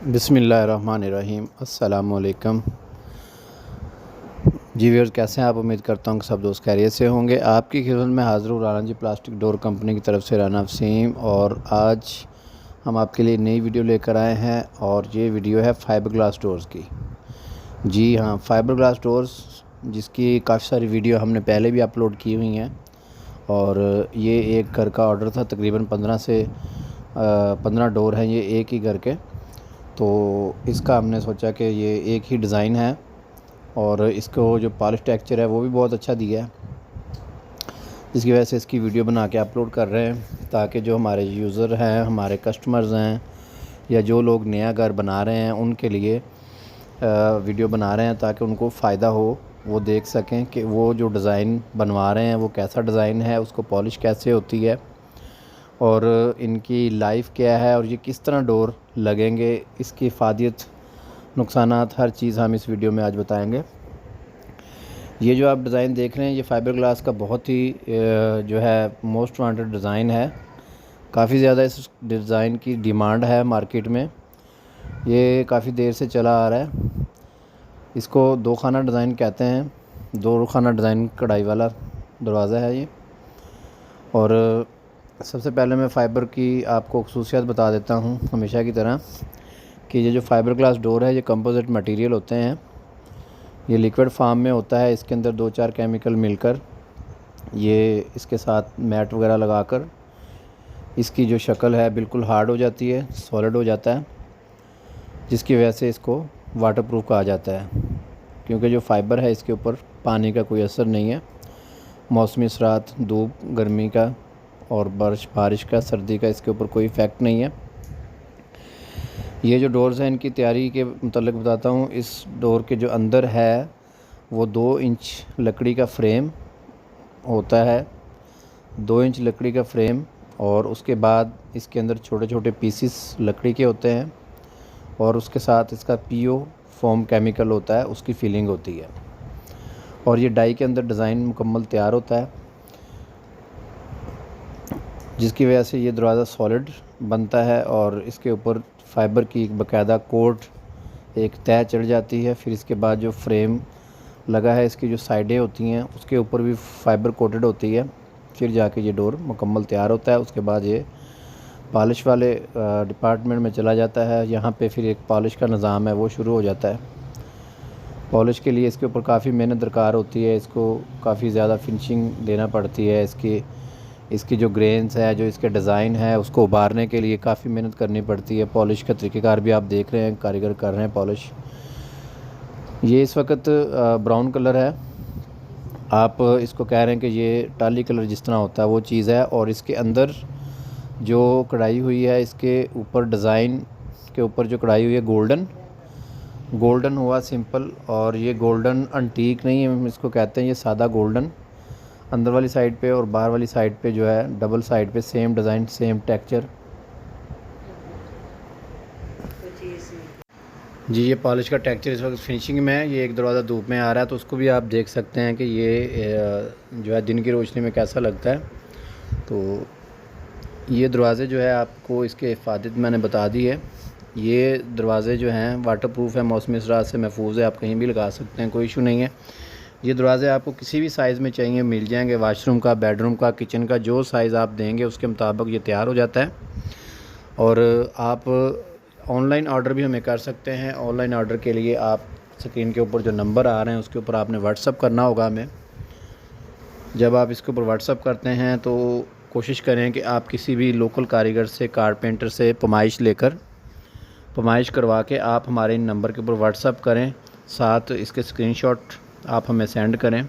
बिस्मिल्लाहिर्रहमानिर्रहीम। अस्सलामुअलैकुम। जी व्यूअर्स, कैसे हैं आप? उम्मीद करता हूँ कि सब दोस्त खैरियत से होंगे। आपकी खिदमत में हाज़िर हूँ राना जी प्लास्टिक डोर कंपनी की तरफ से, राना वसीम। और आज हम आपके लिए नई वीडियो लेकर आए हैं और ये वीडियो है फाइबर ग्लास डोर्स की। जी हाँ, फाइबर ग्लास डोर्स जिसकी काफ़ी सारी वीडियो हमने पहले भी अपलोड की हुई हैं। और ये एक घर का ऑर्डर था, तकरीबन 15 डोर हैं ये एक ही घर के। तो इसका हमने सोचा कि ये एक ही डिज़ाइन है और इसको जो पॉलिश टेक्सचर है वो भी बहुत अच्छा दिया है, जिसकी वजह से इसकी वीडियो बना के अपलोड कर रहे हैं ताकि जो हमारे यूज़र हैं, हमारे कस्टमर्स हैं, या जो लोग नया घर बना रहे हैं उनके लिए वीडियो बना रहे हैं ताकि उनको फ़ायदा हो, वो देख सकें कि वो जो डिज़ाइन बनवा रहे हैं वो कैसा डिज़ाइन है, उसको पॉलिश कैसे होती है और इनकी लाइफ क्या है और ये किस तरह डोर लगेंगे, इसकी फ़ायदियत, नुकसानात, हर चीज़ हम इस वीडियो में आज बताएंगे। ये जो आप डिज़ाइन देख रहे हैं ये फाइबर ग्लास का बहुत ही जो है मोस्ट वांटेड डिज़ाइन है। काफ़ी ज़्यादा इस डिज़ाइन की डिमांड है मार्केट में। ये काफ़ी देर से चला आ रहा है। इसको दो खाना डिज़ाइन कहते हैं। दो खाना डिज़ाइन कढ़ाई वाला दरवाज़ा है ये। और सबसे पहले मैं फ़ाइबर की आपको ख़ुसूसियत बता देता हूँ हमेशा की तरह कि ये जो फाइबर ग्लास डोर है ये कंपोजिट मटेरियल होते हैं। ये लिक्विड फार्म में होता है। इसके अंदर 2-4 केमिकल मिलकर ये इसके साथ मैट वगैरह लगाकर इसकी जो शक्ल है बिल्कुल हार्ड हो जाती है, सॉलिड हो जाता है, जिसकी वजह से इसको वाटरप्रूफ कहा जाता है। क्योंकि जो फाइबर है इसके ऊपर पानी का कोई असर नहीं है। मौसमी असरात, धूप, गर्मी का और बारिश का, सर्दी का इसके ऊपर कोई इफ़ेक्ट नहीं है। ये जो डोर्स हैं इनकी तैयारी के मतलब बताता हूँ। इस डोर के जो अंदर है वो 2 इंच लकड़ी का फ्रेम होता है, 2 इंच लकड़ी का फ्रेम, और उसके बाद इसके अंदर छोटे छोटे पीसीस लकड़ी के होते हैं और उसके साथ इसका पीओ फोम केमिकल होता है, उसकी फीलिंग होती है। और ये डाई के अंदर डिज़ाइन मुकम्मल तैयार होता है, जिसकी वजह से ये दरवाज़ा सॉलिड बनता है और इसके ऊपर फाइबर की एक बाकायदा कोट, एक तह चढ़ जाती है। फिर इसके बाद जो फ्रेम लगा है इसकी जो साइडें होती हैं उसके ऊपर भी फाइबर कोटेड होती है। फिर जाके ये डोर मुकम्मल तैयार होता है। उसके बाद ये पॉलिश वाले डिपार्टमेंट में चला जाता है। यहाँ पे फिर एक पॉलिश का निज़ाम है वो शुरू हो जाता है। पॉलिश के लिए इसके ऊपर काफ़ी मेहनत दरकार होती है। इसको काफ़ी ज़्यादा फिनिशिंग देना पड़ती है। इसकी जो ग्रेन्स है, जो इसके डिज़ाइन है, उसको उभारने के लिए काफ़ी मेहनत करनी पड़ती है। पॉलिश का तरीक़ेकार भी आप देख रहे हैं, कारीगर कर रहे हैं पॉलिश। ये इस वक्त ब्राउन कलर है। आप इसको कह रहे हैं कि ये टाली कलर जिस तरह होता है वो चीज़ है। और इसके अंदर जो कढ़ाई हुई है, इसके ऊपर डिज़ाइन के ऊपर जो कढ़ाई हुई है गोल्डन हुआ सिंपल। और ये गोल्डन अंटीक नहीं है, हम इसको कहते हैं ये सादा गोल्डन। अंदर वाली साइड पे और बाहर वाली साइड पे जो है डबल साइड पे सेम डिज़ाइन, सेम टेक्सचर। जी ये पॉलिश का टेक्सचर इस वक्त फिनिशिंग में है। ये एक दरवाज़ा धूप में आ रहा है तो उसको भी आप देख सकते हैं कि ये जो है दिन की रोशनी में कैसा लगता है। तो ये दरवाज़े जो है आपको इसके हिफाजत मैंने बता दी है। ये दरवाज़े जो हैं वाटरप्रूफ है, मौसमी असरात से महफूज है, आप कहीं भी लगा सकते हैं, कोई इशू नहीं है। ये दरवाज़े आपको किसी भी साइज़ में चाहिए मिल जाएंगे। वाशरूम का, बेडरूम का, किचन का, जो साइज़ आप देंगे उसके मुताबिक ये तैयार हो जाता है। और आप ऑनलाइन ऑर्डर भी हमें कर सकते हैं। ऑनलाइन ऑर्डर के लिए आप स्क्रीन के ऊपर जो नंबर आ रहे हैं उसके ऊपर आपने व्हाट्सअप करना होगा हमें। जब आप इसके ऊपर व्हाट्सअप करते हैं तो कोशिश करें कि आप किसी भी लोकल कारीगर से, कारपेंटर से पमाइश करवा के आप हमारे इन नंबर के ऊपर व्हाट्सअप करें। साथ इसके स्क्रीनशॉट आप हमें सेंड करें।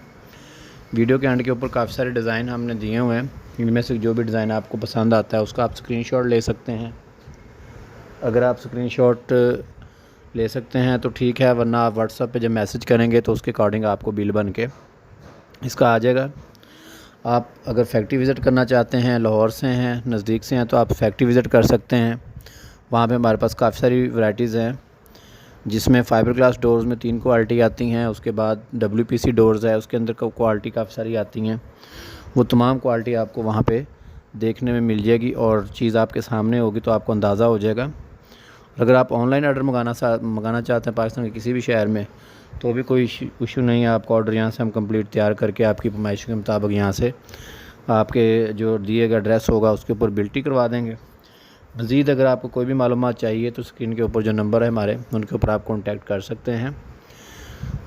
वीडियो के एंड के ऊपर काफ़ी सारे डिज़ाइन हमने दिए हुए हैं। इनमें से जो भी डिज़ाइन आपको पसंद आता है उसका आप स्क्रीनशॉट ले सकते हैं। अगर आप स्क्रीनशॉट ले सकते हैं तो ठीक है, वरना आप व्हाट्सएप पे जब मैसेज करेंगे तो उसके अकॉर्डिंग आपको बिल बन के इसका आ जाएगा। आप अगर फैक्ट्री विज़िट करना चाहते हैं, लाहौर से हैं, नज़दीक से हैं, तो आप फैक्ट्री विज़िट कर सकते हैं। वहाँ पे हमारे पास काफ़ी सारी वैराइटीज़ हैं, जिसमें फाइबर ग्लास डोर्स में 3 क्वालिटी आती हैं। उसके बाद WPC डोर्स है, उसके अंदर क्वालिटी काफ़ी सारी आती हैं। वो तमाम क्वालिटी आपको वहाँ पे देखने में मिल जाएगी और चीज़ आपके सामने होगी तो आपको अंदाज़ा हो जाएगा। अगर आप ऑनलाइन ऑर्डर मंगाना चाहते हैं पाकिस्तान के किसी भी शहर में, तो भी कोई इशू नहीं है। आपका ऑर्डर यहाँ से हम कंप्लीट तैयार करके आपकी फरमाइश के मुताबिक यहाँ से आपके जो दिए गए एड्रेस होगा उसके ऊपर बिल्टी करवा देंगे। मज़ीद अगर आपको कोई भी मालूमात चाहिए तो स्क्रीन के ऊपर जो नंबर है हमारे, उनके ऊपर आप कॉन्टैक्ट कर सकते हैं।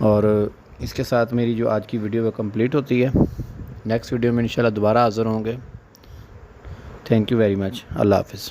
और इसके साथ मेरी जो आज की वीडियो वो कंप्लीट होती है। नेक्स्ट वीडियो में इंशाल्लाह दोबारा हाज़िर होंगे। Thank you very much. अल्लाह हाफ़िज़।